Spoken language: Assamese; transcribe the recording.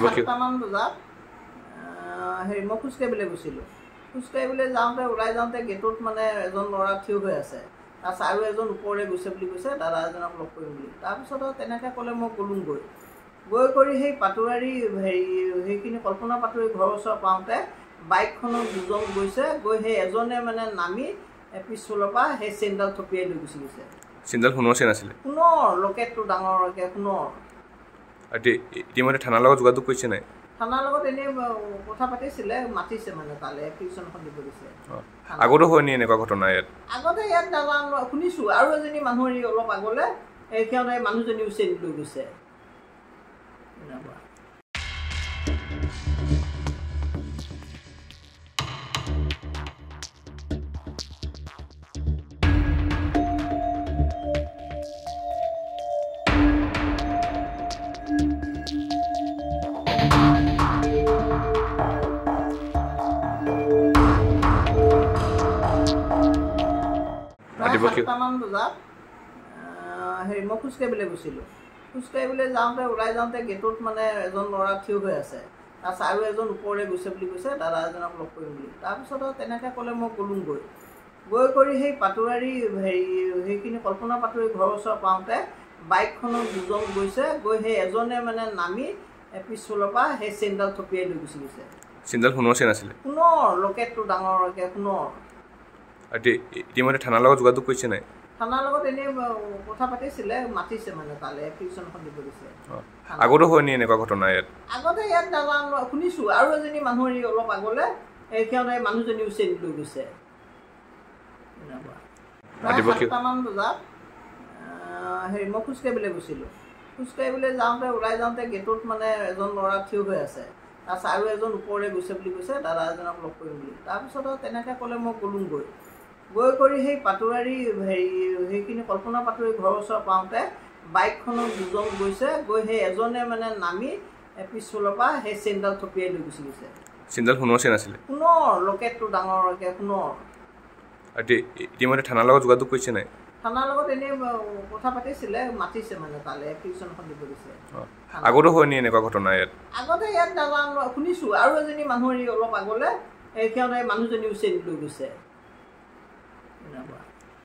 7টামান বজাত হেৰি মই খোজকাঢ়িবলৈ গৈছিলোঁ। খোজকাঢ়িবলৈ যাওঁতে ওলাই যাওঁতে গেটত মানে এজন ল'ৰা থিয় হৈ আছে। তাৰপিছত আৰু এজন ওপৰলৈ গৈছে বুলি কৈছে, দাদা এজনক লগ কৰিম বুলি। তাৰপিছত তেনেকৈ ক'লে মই গ'লোঁগৈ। গৈ কৰি সেই পাটোৱাৰী সেইখিনি কল্পনা পাটোৱাৰী ঘৰৰ ওচৰ পাওঁতে বাইকখনত দুজন গৈছে, গৈ সেই এজনে মানে নামি পিছফালৰ পৰা সেই চেইনডাল থপিয়াই লৈ গুচি গৈছে। চেইনডাল সোণৰ চেইন আছিলে? সোণৰ, লকেটটো ডাঙৰকৈ সোণৰ। ইতিমধ্যে থানাৰ লগত যোগাযোগ কৰিছে নাই? থানাৰ লগত এনেই কথা পাতিছিলে, মাতিছে মানে তালৈ এপ্লিকেশ্যনখন দিব দিছে। আগতো হয়নি এনেকুৱা ঘটনা ইয়াত? আগতে ইয়াত নাজানো, শুনিছোঁ আৰু এজনী মানুহ অলপ আগলৈ সিহঁতে মানুহজনীও চেইন লৈ গৈছে। প্ৰায় 7টামান বজাত হেৰি মই খোজকাঢ়িবলৈ গৈছিলোঁ। খোজকাঢ়িবলৈ যাওঁতে ওলাই যাওঁতে গেটত মানে এজন ল'ৰা থিয় হৈ আছে। তাৰপিছত আৰু এজন ওপৰলৈ গৈছে বুলি কৈছে, দাদা এজনক লগ কৰিম বুলি। তাৰপিছত তেনেকৈ ক'লে মই গ'লোঁগৈ। গৈ কৰি সেই পাটোৱাৰী সেইখিনি কল্পনা পাটোৱাৰী ঘৰৰ ওচৰ পাওঁতে বাইকখনত দুজন গৈছে, গৈ সেই এজনে মানে নামি পিছফালৰ পৰা সেই চেইনডাল থপিয়াই লৈ গুচি গৈছে। চেইনডাল সোণৰ চেইন আছিলে? সোণৰ, লকেটটো ডাঙৰকৈ সোণৰ। ইতিমধ্যে থানাৰ লগত যোগাযোগ কৰিছে নাই? থানাৰ লগত এনেই কথা পাতিছিলে, মাতিছে মানে তালৈ এপ্লিকেশ্যনখন দিব দিছে। আগতো হয়নি এনেকুৱা ঘটনা ইয়াত? আগতে ইয়াত নাজানো, শুনিছোঁ আৰু এজনী মানুহ অলপ আগলৈ সিহঁতে মানুহজনীও চেইন লৈ গৈছে। প্ৰায় 7টামান বজাত হেৰি মই খোজকাঢ়িবলৈ গৈছিলোঁ। খোজকাঢ়িবলৈ যাওঁতে ওলাই যাওঁতে গেটত মানে এজন ল'ৰা থিয় হৈ আছে। তাৰপিছত আৰু এজন ওপৰলৈ গৈছে বুলি কৈছে, দাদা এজনক লগ কৰিম বুলি। তাৰপিছত তেনেকৈ ক'লে মই গ'লোঁগৈ। গৈ কৰি সেই পাটোৱাৰী সেইখিনি কল্পনা পাটোৱাৰী ঘৰৰ ওচৰ পাওঁতে বাইকখনত দুজন গৈছে, গৈ সেই এজনে মানে নামি পিছফালৰ পৰা সেই চেইনডাল থপিয়াই লৈ গুচি গৈছে। চেইনডাল সোণৰ চেইন আছিলে? সোণৰ, লকেটটো ডাঙৰকৈ সোণৰ। ইতিমধ্যে থানাৰ লগত যোগাযোগ কৰিছে নাই? থানাৰ লগত এনেই কথা পাতিছিলে, মাতিছে মানে তালৈ এপ্লিকেশ্যনখন দিব দিছে। আগতো হয়নি এনেকুৱা ঘটনা ইয়াত? আগতে ইয়াত নাজানো, শুনিছোঁ আৰু এজনী মানুহ অলপ আগলৈ সিহঁতে মানুহজনীও চেইন লৈ গৈছে।